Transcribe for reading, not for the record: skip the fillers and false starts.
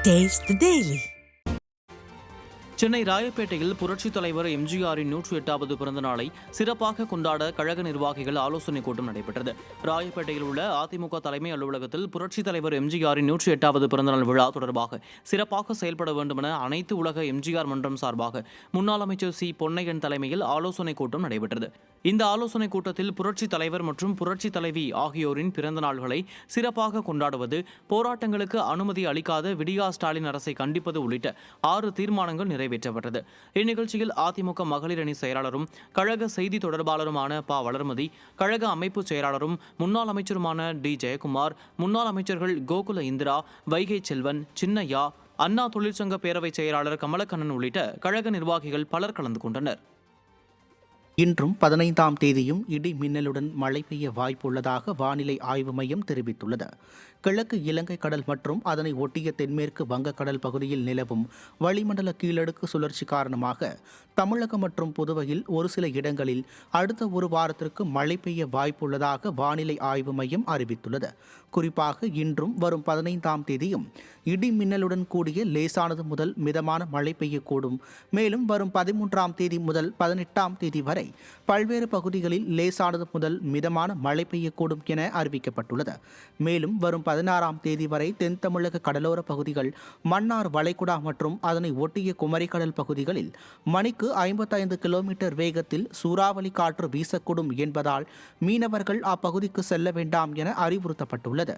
Taste the Daily. Chennai ராயப்பேட்டையில் புரட்சித் தலைவர் எம்ஜிஆரின் 108வது பிறந்த நாளை சிறப்பாக கொண்டாட கழக நிர்வாகிகள் ஆலோசனைக் கூட்டம் நடைபெற்றது. ராயப்பேட்டையில் உள்ள அதிமுக தலைமை அலுவலகத்தில் புரட்சித் தலைவர் எம்ஜிஆரின் 108வது பிறந்தநாள் விழா தொடர்பாக சிறப்பாக செயல்பட வேண்டுமென அனைத்து உலக எம்ஜிஆர் மன்றம் சார்பாக முன்னாள் அமைச்சர் சி பொன்னையன் தலைமையில் ஆலோசனைக் கூட்டம் நடைபெற்றது. இந்த ஆலோசனைக் கூட்டத்தில் புரட்சித் தலைவர் மற்றும் புரட்சித் தலைவி ஆகியோரின் பிறந்த நாள்களை சிறப்பாக கொண்டாடுவது, போராட்டங்களுக்கு அனுமதி அளிக்காத விடியா ஸ்டாலின் அரசை கண்டிப்பது உள்ளிட்ட 6 தீர்மானங்கள் நிறைவேற்றப்பட்டது. இந்நிகழ்ச்சியில் அதிமுக மகளிர் அணி செயலாளரும் கழக செய்தி தொடர்பாளருமான ப. வளர்மதி, கழக அமைப்பு செயலாளரும் முன்னாள் அமைச்சருமான டி. ஜெயக்குமார், முன்னாள் அமைச்சர்கள் கோகுல இந்திரா, வைகை செல்வன், சின்னையா, அண்ணா தொழிற்சங்க பேரவை செயலாளர் கமலக்கண்ணன் உள்ளிட்ட கழக நிர்வாகிகள் பலர் கலந்து கொண்டனர். இன்றும் 15ஆம் தேதியும் இடி மின்னலுடன் மழை பெய்ய வாய்ப்புள்ளதாக வானிலை ஆய்வு மையம் தெரிவித்துள்ளது. கிழக்கு இலங்கை கடல் மற்றும் அதனை ஒட்டிய தென்மேற்கு வங்கக்கடல் பகுதியில் நிலவும் வளிமண்டல கீழடுக்கு சுழற்சி காரணமாக தமிழகம் மற்றும் புதுவையில் ஒரு சில இடங்களில் அடுத்த ஒரு வாரத்திற்கு மழை பெய்ய வாய்ப்புள்ளதாக வானிலை ஆய்வு மையம் அறிவித்துள்ளது. குறிப்பாக இன்றும் வரும் 15ஆம் தேதியும் இடி மின்னலுடன் கூடிய லேசானது முதல் மிதமான மழை பெய்யக்கூடும். மேலும் வரும் 13ஆம் தேதி முதல் 18ஆம் தேதி வரை பல்வேறு பகுதிகளில் லேசானது முதல் மிதமான மழை பெய்யக்கூடும் என அறிவிக்கப்பட்டுள்ளது. மேலும் வரும் 16ஆம் தேதி வரை தென் தமிழக கடலோர பகுதிகள், மன்னார் வளைகுடா மற்றும் அதனை ஒட்டிய குமரிக்கடல் பகுதிகளில் மணிக்கு 55 கிலோமீட்டர் வேகத்தில் சூறாவளி காற்று வீசக்கூடும் என்பதால் மீனவர்கள் அப்பகுதிக்கு செல்ல வேண்டாம் என அறிவுறுத்தப்பட்டுள்ளது.